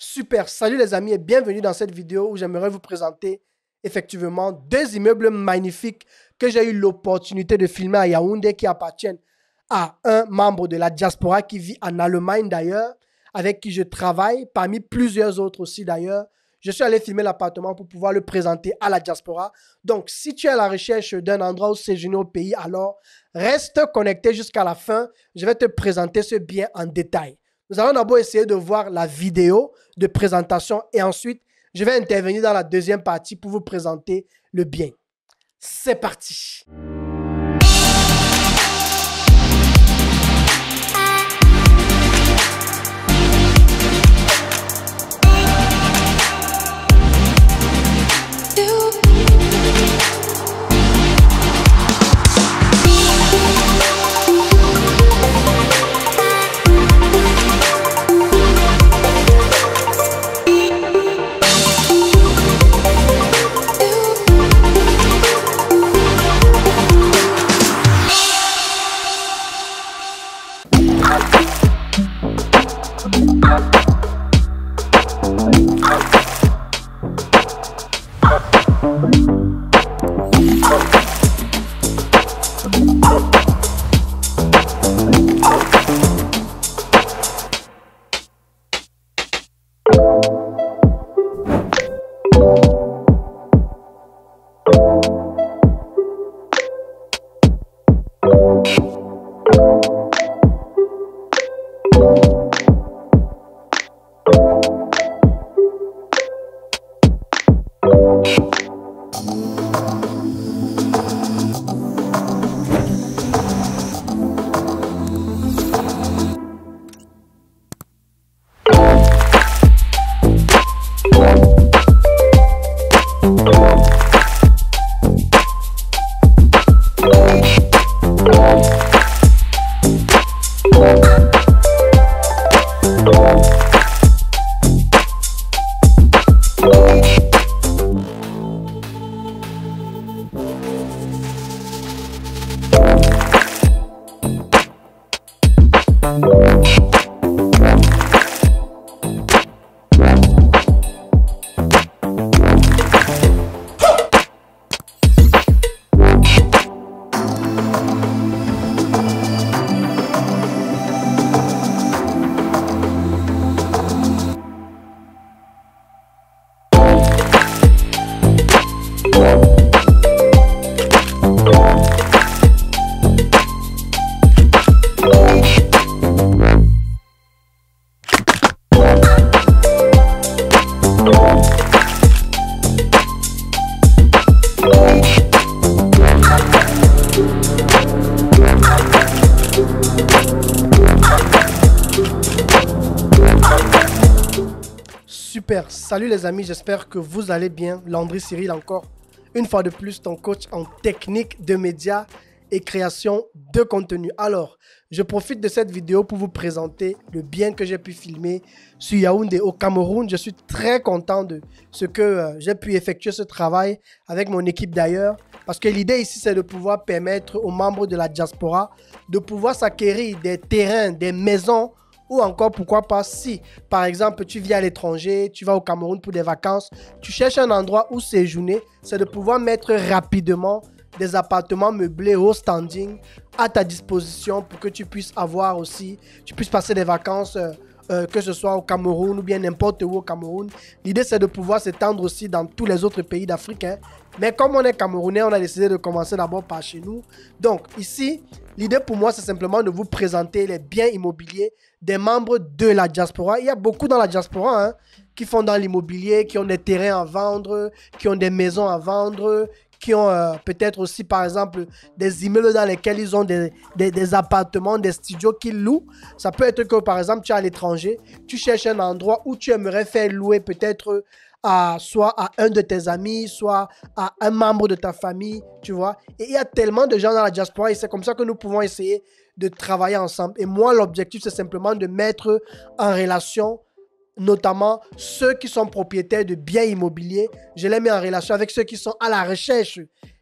Super, salut les amis et bienvenue dans cette vidéo où j'aimerais vous présenter effectivement deux immeubles magnifiques que j'ai eu l'opportunité de filmer à Yaoundé qui appartiennent à un membre de la diaspora qui vit en Allemagne d'ailleurs, avec qui je travaille, parmi plusieurs autres aussi d'ailleurs. Je suis allé filmer l'appartement pour pouvoir le présenter à la diaspora. Donc, si tu es à la recherche d'un endroit où séjourner au pays, alors reste connecté jusqu'à la fin. Je vais te présenter ce bien en détail. Nous allons d'abord essayer de voir la vidéo de présentation et ensuite, je vais intervenir dans la deuxième partie pour vous présenter le bien. C'est parti! Super, salut les amis, j'espère que vous allez bien. Landry Cyril encore, une fois de plus, ton coach en technique de médias et création de contenu. Alors, je profite de cette vidéo pour vous présenter le bien que j'ai pu filmer sur Yaoundé au Cameroun. Je suis très content de ce que j'ai pu effectuer ce travail avec mon équipe d'ailleurs. Parce que l'idée ici, c'est de pouvoir permettre aux membres de la diaspora de pouvoir s'acquérir des terrains, des maisons, ou encore, pourquoi pas, si, par exemple, tu vis à l'étranger, tu vas au Cameroun pour des vacances, tu cherches un endroit où séjourner, c'est de pouvoir mettre rapidement des appartements meublés au standing à ta disposition pour que tu puisses avoir aussi, tu puisses passer des vacances, que ce soit au Cameroun ou bien n'importe où au Cameroun. L'idée, c'est de pouvoir s'étendre aussi dans tous les autres pays d'Afrique. Mais comme on est Camerounais, on a décidé de commencer d'abord par chez nous. Donc, ici, l'idée pour moi, c'est simplement de vous présenter les biens immobiliers des membres de la diaspora. Il y a beaucoup dans la diaspora qui font dans l'immobilier, qui ont des terrains à vendre, qui ont des maisons à vendre, qui ont peut-être aussi, par exemple, des immeubles dans lesquels ils ont des appartements, des studios qu'ils louent. Ça peut être que, par exemple, tu es à l'étranger, tu cherches un endroit où tu aimerais faire louer peut-être soit à un de tes amis, soit à un membre de ta famille, tu vois. Et il y a tellement de gens dans la diaspora et c'est comme ça que nous pouvons essayer de travailler ensemble. Et moi, l'objectif, c'est simplement de mettre en relation notamment ceux qui sont propriétaires de biens immobiliers. Je les mets en relation avec ceux qui sont à la recherche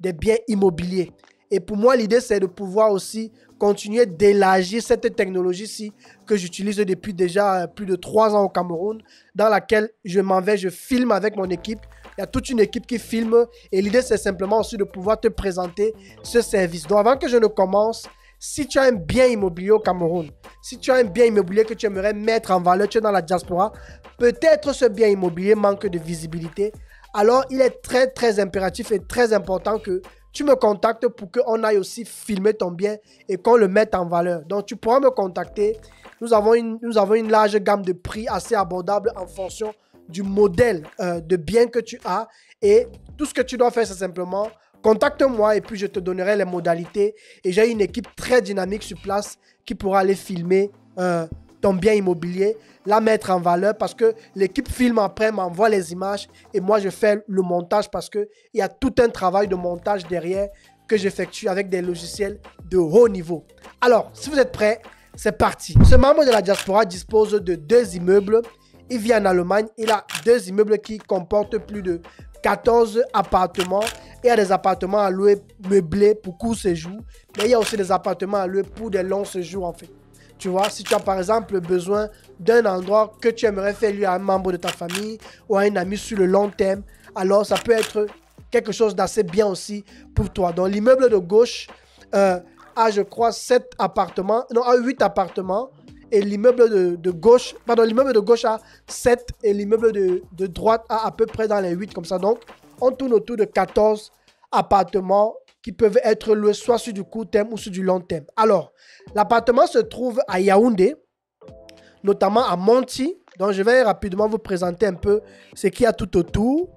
des biens immobiliers. Et pour moi, l'idée, c'est de pouvoir aussi continuer d'élargir cette technologie-ci que j'utilise depuis déjà plus de 3 ans au Cameroun, dans laquelle je m'en vais, je filme avec mon équipe. Il y a toute une équipe qui filme. Et l'idée, c'est simplement aussi de pouvoir te présenter ce service. Donc, avant que je ne commence, si tu as un bien immobilier au Cameroun, si tu as un bien immobilier que tu aimerais mettre en valeur, tu es dans la diaspora, peut-être ce bien immobilier manque de visibilité. Alors, il est très, très impératif et très important que tu me contactes pour qu'on aille aussi filmer ton bien et qu'on le mette en valeur. Donc, tu pourras me contacter. Nous avons une large gamme de prix assez abordable en fonction du modèle de bien que tu as. Et tout ce que tu dois faire, c'est simplement contacte-moi et puis je te donnerai les modalités. Et j'ai une équipe très dynamique sur place qui pourra aller filmer ton bien immobilier, la mettre en valeur parce que l'équipe filme après, m'envoie les images et moi je fais le montage parce qu'il y a tout un travail de montage derrière que j'effectue avec des logiciels de haut niveau. Alors, si vous êtes prêts, c'est parti. Ce membre de la diaspora dispose de 2 immeubles. Il vit en Allemagne. Il a 2 immeubles qui comportent plus de 14 appartements. Il y a des appartements à louer meublés pour court séjour. Mais il y a aussi des appartements à louer pour des longs séjours en fait. Tu vois, si tu as par exemple besoin d'un endroit que tu aimerais faire lui à un membre de ta famille ou à un ami sur le long terme, alors ça peut être quelque chose d'assez bien aussi pour toi. Donc l'immeuble de gauche a je crois 7 appartements, non, a 8 appartements et l'immeuble de gauche, pardon, l'immeuble de gauche a 7 et l'immeuble de droite a à peu près dans les 8 comme ça. Donc on tourne autour de 14 appartements qui peuvent être loués soit sur du court terme ou sur du long terme. Alors, l'appartement se trouve à Yaoundé, notamment à Monti. Donc, je vais rapidement vous présenter un peu ce qu'il y a tout autour.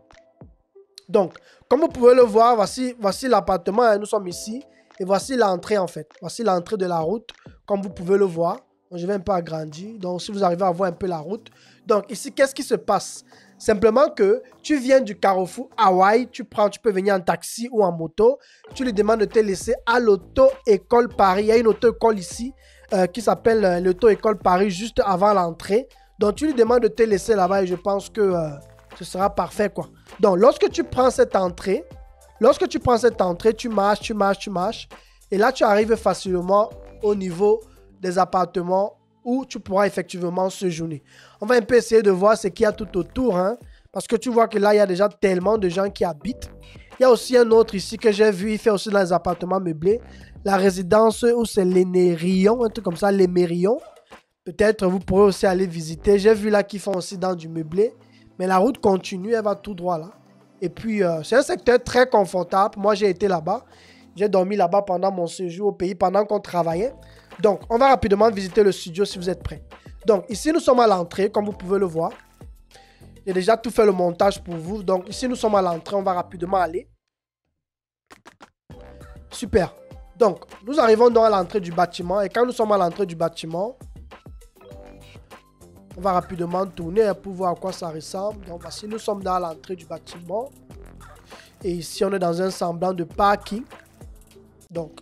Donc, comme vous pouvez le voir, voici l'appartement. Nous sommes ici. Et voici l'entrée en fait. Voici l'entrée de la route, comme vous pouvez le voir. Donc, je vais un peu agrandir. Donc, si vous arrivez à voir un peu la route. Donc, ici, qu'est-ce qui se passe? Simplement que tu viens du Carrefour Hawaï, tu peux venir en taxi ou en moto. Tu lui demandes de te laisser à l'auto-école Paris. Il y a une auto-école ici qui s'appelle l'auto-école Paris juste avant l'entrée. Donc, tu lui demandes de te laisser là-bas et je pense que ce sera parfait, quoi. Donc, lorsque tu prends cette entrée, tu marches. Et là, tu arrives facilement au niveau des appartements où tu pourras effectivement séjourner. On va un peu essayer de voir ce qu'il y a tout autour, hein, parce que tu vois que là, il y a déjà tellement de gens qui habitent. Il y a aussi un autre ici que j'ai vu, il fait aussi dans les appartements meublés. La résidence où c'est les Nérions, un truc comme ça, les Mérions. Peut-être vous pourrez aussi aller visiter. J'ai vu là qu'ils font aussi dans du meublé. Mais la route continue, elle va tout droit là. Et puis, c'est un secteur très confortable. Moi, j'ai été là-bas. J'ai dormi là-bas pendant mon séjour au pays, pendant qu'on travaillait. Donc, on va rapidement visiter le studio si vous êtes prêts. Donc, ici, nous sommes à l'entrée, comme vous pouvez le voir. J'ai déjà tout fait le montage pour vous. Donc, ici, nous sommes à l'entrée. On va rapidement aller. Super. Donc, nous arrivons donc à l'entrée du bâtiment. Et quand nous sommes à l'entrée du bâtiment, on va rapidement tourner pour voir à quoi ça ressemble. Donc, voici, nous sommes dans l'entrée du bâtiment. Et ici, on est dans un semblant de parking. Donc,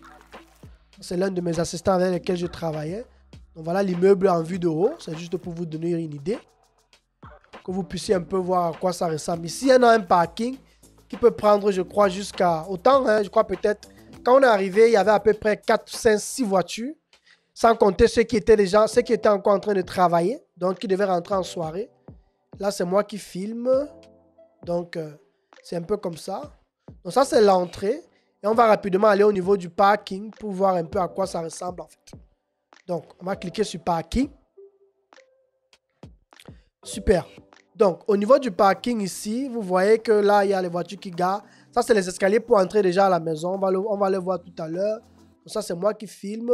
c'est l'un de mes assistants avec lesquels je travaillais. Donc voilà l'immeuble en vue de haut. C'est juste pour vous donner une idée. Que vous puissiez un peu voir à quoi ça ressemble. Ici, il y en a un parking qui peut prendre, je crois, jusqu'à autant. Hein, je crois peut-être, quand on est arrivé, il y avait à peu près 4, 5, 6 voitures. Sans compter ceux qui étaient encore en train de travailler. Donc, qui devaient rentrer en soirée. Là, c'est moi qui filme. Donc, c'est un peu comme ça. Donc, ça, c'est l'entrée. Et on va rapidement aller au niveau du parking pour voir un peu à quoi ça ressemble en fait. Donc, on va cliquer sur parking. Super. Donc, au niveau du parking ici, vous voyez que là, il y a les voitures qui garent. Ça, c'est les escaliers pour entrer déjà à la maison. On va le voir tout à l'heure. Ça, c'est moi qui filme.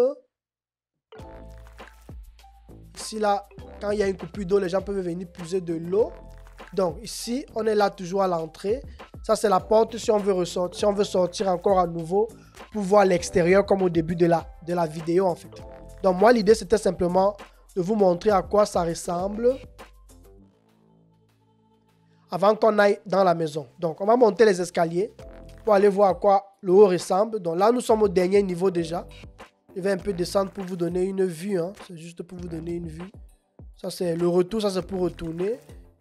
Ici, là, quand il y a une coupure d'eau, les gens peuvent venir puiser de l'eau. Donc, ici, on est là toujours à l'entrée. Ça, c'est la porte si on veut ressortir, si on veut sortir encore à nouveau pour voir l'extérieur comme au début de la vidéo, en fait. Donc, moi, l'idée, c'était simplement de vous montrer à quoi ça ressemble avant qu'on aille dans la maison. Donc, on va monter les escaliers pour aller voir à quoi le haut ressemble. Donc, là, nous sommes au dernier niveau déjà. Je vais un peu descendre pour vous donner une vue. Hein. C'est juste pour vous donner une vue. Ça, c'est le retour. Ça, c'est pour retourner.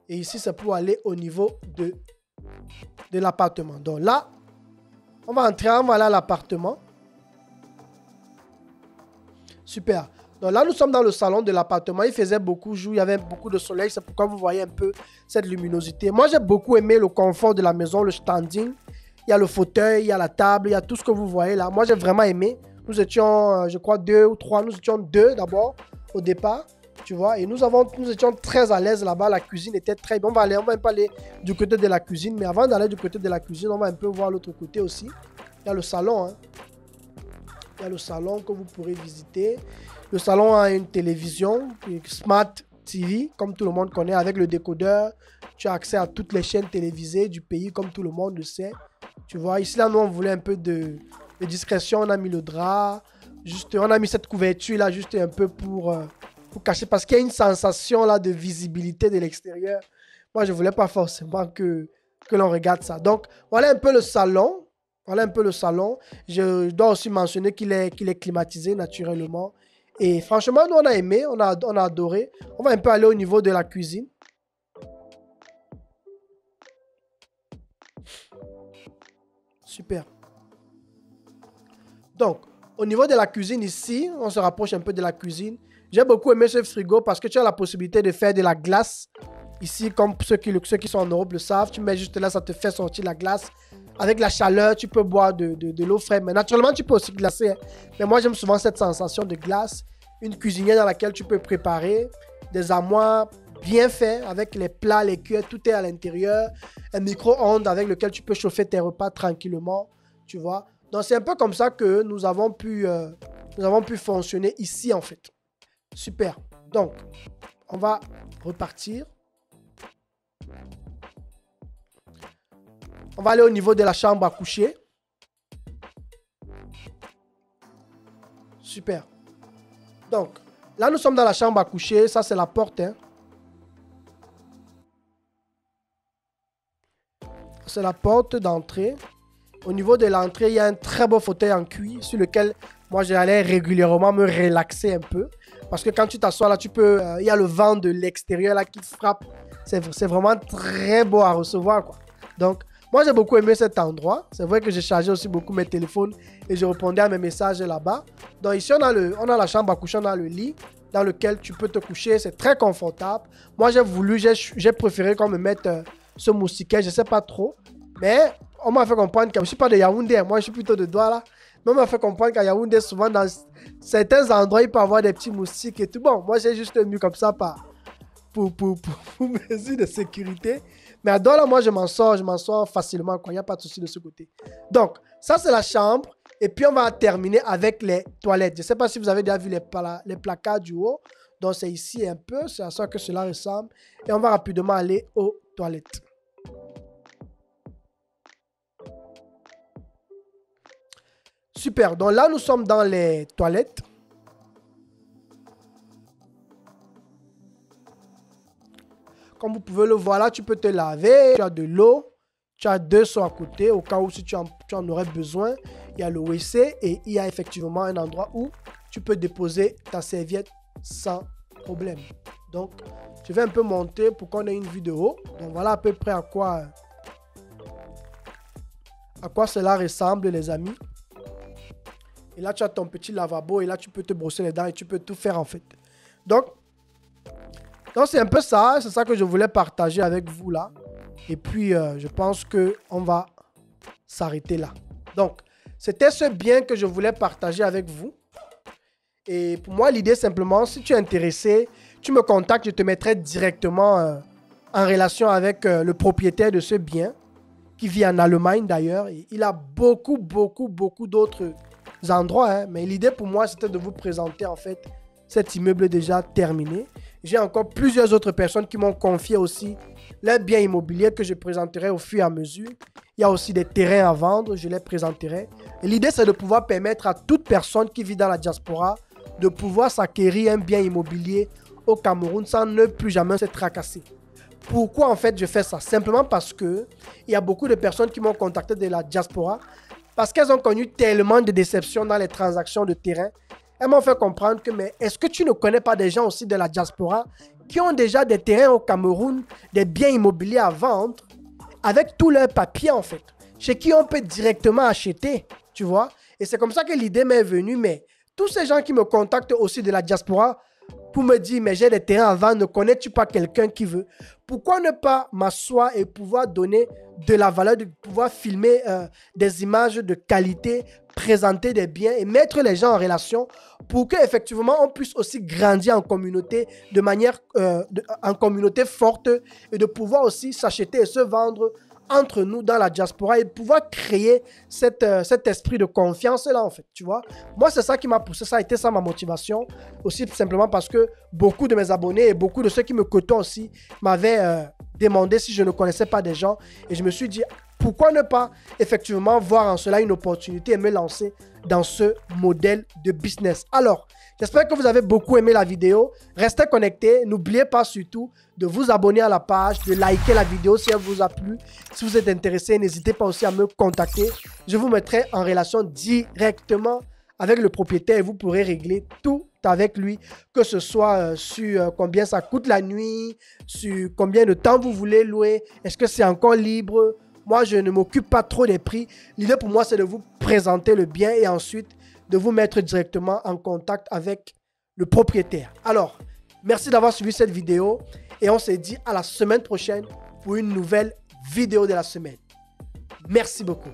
Et ici, c'est pour aller au niveau de l'appartement. Donc là, on va entrer, on va aller à l'appartement. Super. Donc là, nous sommes dans le salon de l'appartement. Il faisait beaucoup jour, il y avait beaucoup de soleil. C'est pourquoi vous voyez un peu cette luminosité. Moi, j'ai beaucoup aimé le confort de la maison, le standing. Il y a le fauteuil, il y a la table, il y a tout ce que vous voyez là. Moi, j'ai vraiment aimé. Nous étions, je crois, deux ou trois. Nous étions deux d'abord au départ, tu vois. Et nous étions très à l'aise là-bas. La cuisine était très bien. On va un peu aller du côté de la cuisine. Mais avant d'aller du côté de la cuisine, on va un peu voir l'autre côté aussi. Il y a le salon, hein. Il y a le salon que vous pourrez visiter. Le salon a une télévision, une Smart TV, comme tout le monde connaît, avec le décodeur. Tu as accès à toutes les chaînes télévisées du pays, comme tout le monde le sait. Tu vois, ici, là, nous, on voulait un peu de discrétion. On a mis le drap. Juste, on a mis cette couverture-là, juste un peu pour cacher. Parce qu'il y a une sensation, là, de visibilité de l'extérieur. Moi, je ne voulais pas forcément que l'on regarde ça. Donc, voilà un peu le salon. Voilà un peu le salon. Je dois aussi mentionner qu'il est climatisé naturellement. Et franchement, nous, on a aimé, on a adoré. On va un peu aller au niveau de la cuisine. Super. Donc, au niveau de la cuisine ici, on se rapproche un peu de la cuisine. J'ai beaucoup aimé ce frigo parce que tu as la possibilité de faire de la glace. Ici, comme ceux qui sont en Europe le savent, tu mets juste là, ça te fait sortir la glace. Avec la chaleur, tu peux boire de l'eau fraîche. Mais naturellement, tu peux aussi glacer. Hein. Mais moi, j'aime souvent cette sensation de glace. Une cuisinière dans laquelle tu peux préparer. Des armoires bien faits avec les plats, les cuillères, tout est à l'intérieur. Un micro-ondes avec lequel tu peux chauffer tes repas tranquillement. Tu vois. Donc, c'est un peu comme ça que nous avons pu fonctionner ici, en fait. Super. Donc, on va repartir. On va aller au niveau de la chambre à coucher. Super. Donc, là, nous sommes dans la chambre à coucher. Ça, c'est la porte. Hein. C'est la porte d'entrée. Au niveau de l'entrée, il y a un très beau fauteuil en cuir sur lequel moi, j'allais régulièrement me relaxer un peu. Parce que quand tu t'assois là, tu peux... il y a le vent de l'extérieur là qui frappe. C'est vraiment très beau à recevoir, quoi. Donc, moi, j'ai beaucoup aimé cet endroit. C'est vrai que j'ai chargé aussi beaucoup mes téléphones et je répondais à mes messages là-bas. Donc ici, on a la chambre à coucher, on a le lit dans lequel tu peux te coucher. C'est très confortable. Moi, j'ai préféré qu'on me mette ce moustiquaire, je ne sais pas trop. Mais on m'a fait comprendre que je ne suis pas de Yaoundé. Moi, je suis plutôt de Douala. Mais on m'a fait comprendre qu'à Yaoundé, souvent, dans certains endroits, il peut y avoir des petits moustiques et tout. Bon, moi, j'ai juste mis comme ça pour mesure de sécurité. Mais à Douala, moi, je m'en sors facilement. Il n'y a pas de souci de ce côté. Donc, ça, c'est la chambre. Et puis, on va terminer avec les toilettes. Je ne sais pas si vous avez déjà vu les placards du haut. Donc, c'est ici un peu. C'est à ça que cela ressemble. Et on va rapidement aller aux toilettes. Super. Donc là, nous sommes dans les toilettes. Comme vous pouvez le voir là, tu peux te laver. Tu as de l'eau. Tu as 2 seaux à côté au cas où si tu en aurais besoin. Il y a le WC et il y a effectivement un endroit où tu peux déposer ta serviette sans problème. Donc, je vais un peu monter pour qu'on ait une vue de haut. Donc, voilà à peu près à quoi cela ressemble, les amis. Et là, tu as ton petit lavabo et là, tu peux te brosser les dents et tu peux tout faire en fait. Donc c'est un peu ça. C'est ça que je voulais partager avec vous là. Et puis, je pense qu'on va s'arrêter là. Donc, c'était ce bien que je voulais partager avec vous. Et pour moi, l'idée simplement, si tu es intéressé, tu me contactes, je te mettrai directement en relation avec le propriétaire de ce bien, qui vit en Allemagne d'ailleurs. Il a beaucoup d'autres endroits. Hein. Mais l'idée pour moi, c'était de vous présenter en fait cet immeuble déjà terminé. J'ai encore plusieurs autres personnes qui m'ont confié aussi leurs biens immobiliers que je présenterai au fur et à mesure. Il y a aussi des terrains à vendre, je les présenterai. Et l'idée, c'est de pouvoir permettre à toute personne qui vit dans la diaspora de pouvoir s'acquérir un bien immobilier au Cameroun sans ne plus jamais se tracasser. Pourquoi en fait je fais ça? Simplement parce que il y a beaucoup de personnes qui m'ont contacté de la diaspora parce qu'elles ont connu tellement de déceptions dans les transactions de terrain. Elles m'ont fait comprendre que, mais est-ce que tu ne connais pas des gens aussi de la diaspora qui ont déjà des terrains au Cameroun, des biens immobiliers à vendre, avec tous leurs papiers en fait, chez qui on peut directement acheter, tu vois? Et c'est comme ça que l'idée m'est venue, mais tous ces gens qui me contactent aussi de la diaspora pour me dire, mais j'ai des terrains à vendre, ne connais-tu pas quelqu'un qui veut? Pourquoi ne pas m'asseoir et pouvoir donner de la valeur, de pouvoir filmer des images de qualité, présenter des biens et mettre les gens en relation pour qu'effectivement on puisse aussi grandir en communauté de manière, en communauté forte et de pouvoir aussi s'acheter et se vendre entre nous dans la diaspora et pouvoir créer cet esprit de confiance-là, en fait, tu vois. Moi, c'est ça qui m'a poussé, ça a été ça ma motivation, aussi simplement parce que beaucoup de mes abonnés et beaucoup de ceux qui me côtoient aussi m'avaient demandé si je ne connaissais pas des gens et je me suis dit, pourquoi ne pas effectivement voir en cela une opportunité et me lancer dans ce modèle de business. Alors, j'espère que vous avez beaucoup aimé la vidéo. Restez connectés. N'oubliez pas surtout de vous abonner à la page, de liker la vidéo si elle vous a plu. Si vous êtes intéressé, n'hésitez pas aussi à me contacter. Je vous mettrai en relation directement avec le propriétaire et vous pourrez régler tout avec lui, que ce soit sur combien ça coûte la nuit, sur combien de temps vous voulez louer, est-ce que c'est encore libre. Moi, je ne m'occupe pas trop des prix. L'idée pour moi, c'est de vous présenter le bien et ensuite de vous mettre directement en contact avec le propriétaire. Alors, merci d'avoir suivi cette vidéo et on se dit à la semaine prochaine pour une nouvelle vidéo de la semaine. Merci beaucoup.